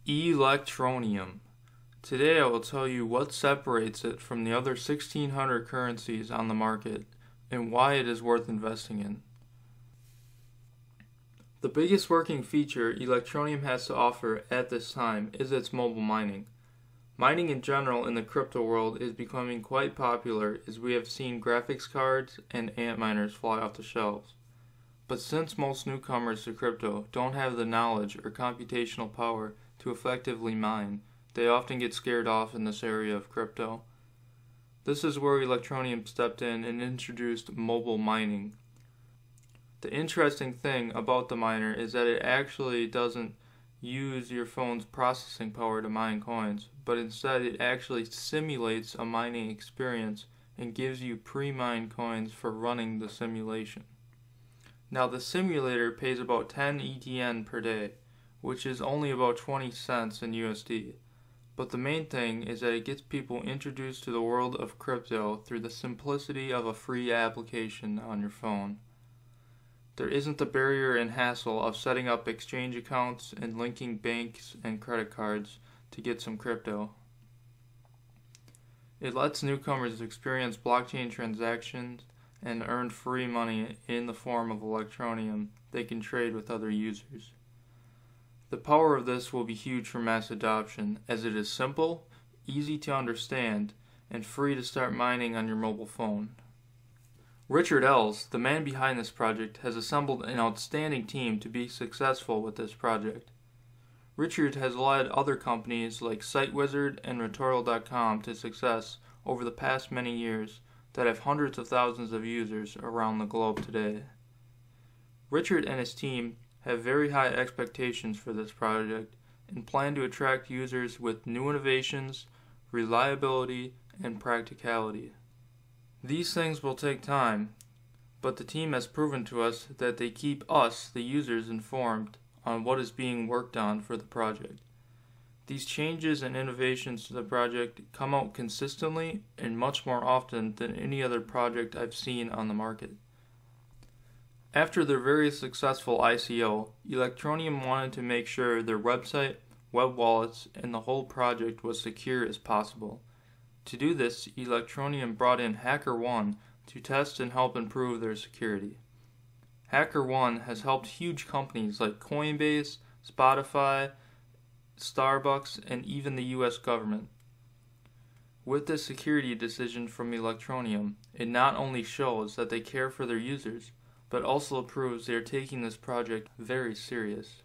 Electroneum. Today I will tell you what separates it from the other 1,600 currencies on the market and why it is worth investing in. The biggest working feature Electroneum has to offer at this time is its mobile mining. Mining in general in the crypto world is becoming quite popular as we have seen graphics cards and Antminers fly off the shelves. But since most newcomers to crypto don't have the knowledge or computational power to effectively mine, they often get scared off in this area of crypto. This is where Electroneum stepped in and introduced mobile mining. The interesting thing about the miner is that it actually doesn't use your phone's processing power to mine coins, but instead it actually simulates a mining experience and gives you pre-mined coins for running the simulation. Now the simulator pays about 10 ETN per day, which is only about 20 cents in USD. But the main thing is that it gets people introduced to the world of crypto through the simplicity of a free application on your phone. There isn't the barrier and hassle of setting up exchange accounts and linking banks and credit cards to get some crypto. It lets newcomers experience blockchain transactions and earn free money in the form of Electroneum they can trade with other users. The power of this will be huge for mass adoption, as it is simple, easy to understand, and free to start mining on your mobile phone. Ells, the man behind this project, has assembled an outstanding team to be successful with this project. Richard has led other companies like SiteWizard and Referral to success over the past many years that have hundreds of thousands of users around the globe today. Richard and his team have very high expectations for this project and plan to attract users with new innovations, reliability, and practicality. These things will take time, but the team has proven to us that they keep us, the users, informed on what is being worked on for the project. These changes and innovations to the project come out consistently and much more often than any other project I've seen on the market. After their very successful ICO, Electroneum wanted to make sure their website, web wallets, and the whole project was secure as possible. To do this, Electroneum brought in Hackerone to test and help improve their security. Hackerone has helped huge companies like Coinbase, Spotify, Starbucks, and even the US government. With this security decision from Electroneum, it not only shows that they care for their users, but also proves they are taking this project very serious.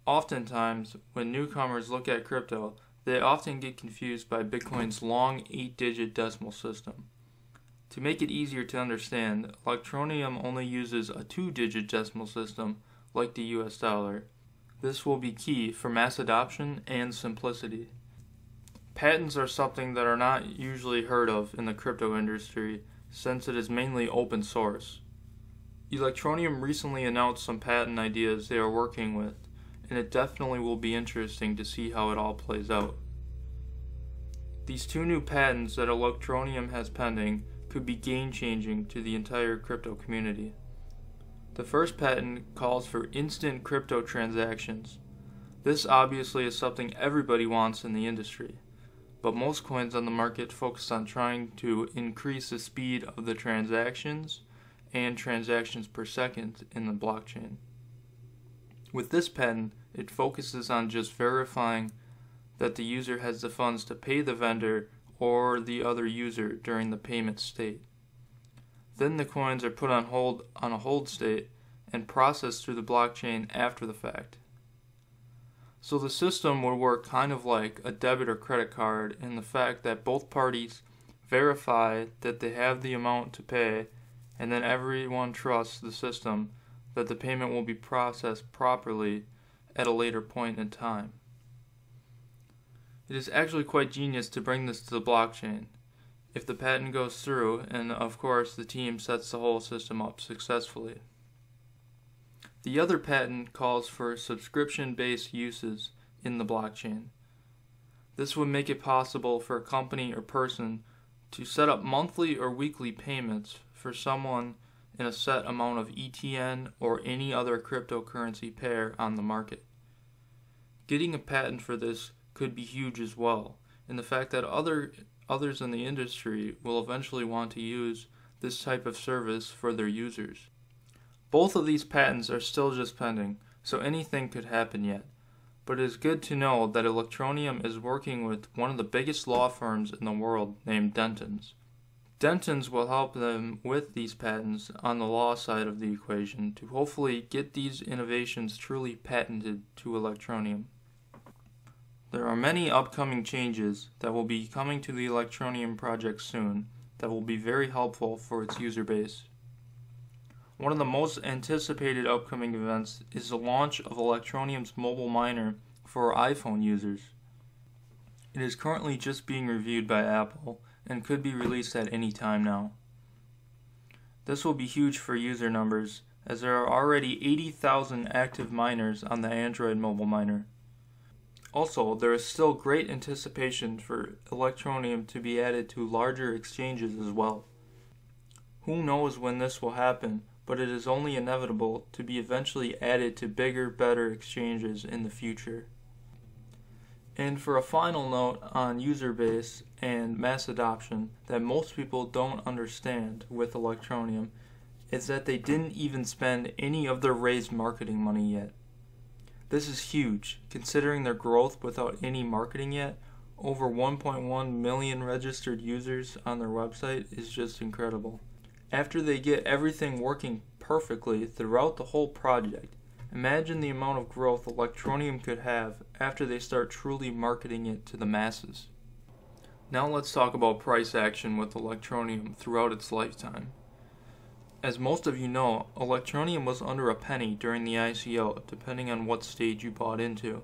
Oftentimes, when newcomers look at crypto, they often get confused by Bitcoin's long 8-digit decimal system. To make it easier to understand, Electroneum only uses a 2-digit decimal system like the US dollar. This will be key for mass adoption and simplicity. Patents are something that are not usually heard of in the crypto industry since it is mainly open source. Electroneum recently announced some patent ideas they are working with, and it definitely will be interesting to see how it all plays out. These two new patents that Electroneum has pending could be game-changing to the entire crypto community. The first patent calls for instant crypto transactions. This obviously is something everybody wants in the industry, but most coins on the market focus on trying to increase the speed of the transactions and transactions per second in the blockchain. With this patent, it focuses on just verifying that the user has the funds to pay the vendor or the other user during the payment state. Then the coins are put on a hold state and processed through the blockchain after the fact. So the system would work kind of like a debit or credit card in the fact that both parties verify that they have the amount to pay, and then everyone trusts the system that the payment will be processed properly at a later point in time. It is actually quite genius to bring this to the blockchain, if the patent goes through, and of course the team sets the whole system up successfully. The other patent calls for subscription-based uses in the blockchain. This would make it possible for a company or person to set up monthly or weekly payments for someone in a set amount of ETN or any other cryptocurrency pair on the market. Getting a patent for this could be huge as well, and the fact that others in the industry will eventually want to use this type of service for their users. Both of these patents are still just pending, so anything could happen yet. But it is good to know that Electroneum is working with one of the biggest law firms in the world named Dentons. Dentons will help them with these patents on the law side of the equation to hopefully get these innovations truly patented to Electroneum. There are many upcoming changes that will be coming to the Electroneum project soon that will be very helpful for its user base. One of the most anticipated upcoming events is the launch of Electroneum's mobile miner for iPhone users. It is currently just being reviewed by Apple and could be released at any time now. This will be huge for user numbers, as there are already 80,000 active miners on the Android mobile miner. Also, there is still great anticipation for Electroneum to be added to larger exchanges as well. Who knows when this will happen, but it is only inevitable to be eventually added to bigger, better exchanges in the future. And for a final note on user base and mass adoption that most people don't understand with Electroneum is that they didn't even spend any of their raised marketing money yet. This is huge, considering their growth without any marketing yet. Over 1.1 million registered users on their website is just incredible. After they get everything working perfectly throughout the whole project, imagine the amount of growth Electroneum could have after they start truly marketing it to the masses. Now let's talk about price action with Electroneum throughout its lifetime. As most of you know, Electroneum was under a penny during the ICO, depending on what stage you bought into.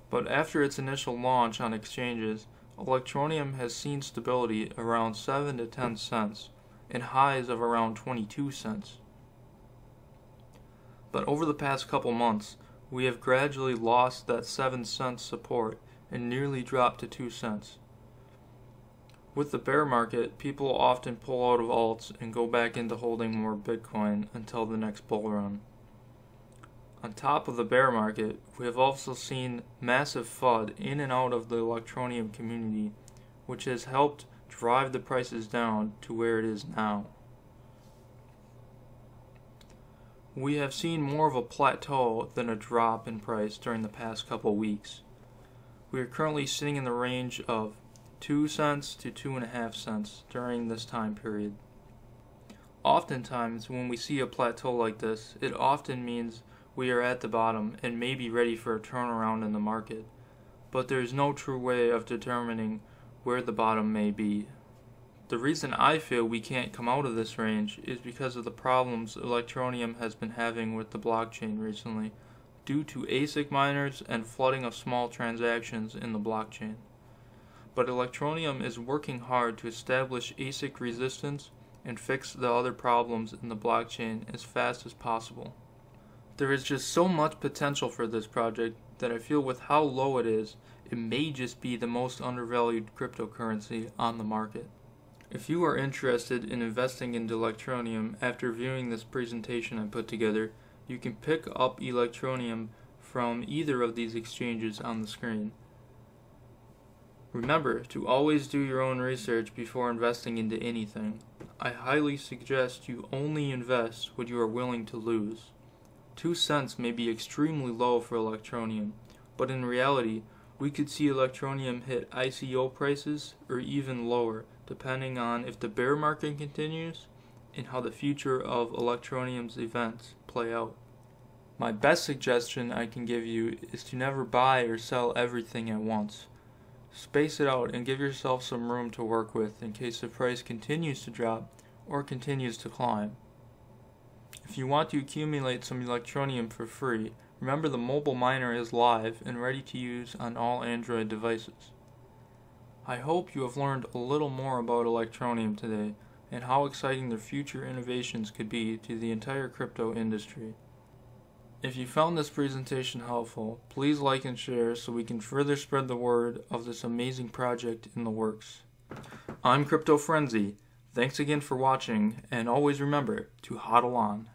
But after its initial launch on exchanges, Electroneum has seen stability around 7 to 10 cents and highs of around 22 cents. But over the past couple months, we have gradually lost that 7 cent support and nearly dropped to 2 cents. With the bear market, people often pull out of alts and go back into holding more Bitcoin until the next bull run. On top of the bear market, we have also seen massive FUD in and out of the Electroneum community, which has helped drive the prices down to where it is now. We have seen more of a plateau than a drop in price during the past couple weeks. We are currently sitting in the range of 2 cents to 2.5 cents during this time period. Oftentimes, when we see a plateau like this, it often means we are at the bottom and may be ready for a turnaround in the market, but there is no true way of determining where the bottom may be. The reason I feel we can't come out of this range is because of the problems Electroneum has been having with the blockchain recently, due to ASIC miners and flooding of small transactions in the blockchain. But Electroneum is working hard to establish ASIC resistance and fix the other problems in the blockchain as fast as possible. There is just so much potential for this project that I feel with how low it is, it may just be the most undervalued cryptocurrency on the market. If you are interested in investing into Electroneum after viewing this presentation I put together, you can pick up Electroneum from either of these exchanges on the screen. Remember to always do your own research before investing into anything. I highly suggest you only invest what you are willing to lose. 2 cents may be extremely low for Electroneum, but in reality, we could see Electroneum hit ICO prices or even lower, depending on if the bear market continues and how the future of Electroneum's events play out. My best suggestion I can give you is to never buy or sell everything at once. Space it out and give yourself some room to work with in case the price continues to drop or continues to climb. If you want to accumulate some Electroneum for free, remember the mobile miner is live and ready to use on all Android devices. I hope you have learned a little more about Electroneum today and how exciting their future innovations could be to the entire crypto industry. If you found this presentation helpful, please like and share so we can further spread the word of this amazing project in the works. I'm Crypto Frenzy. Thanks again for watching, and always remember to hodl on.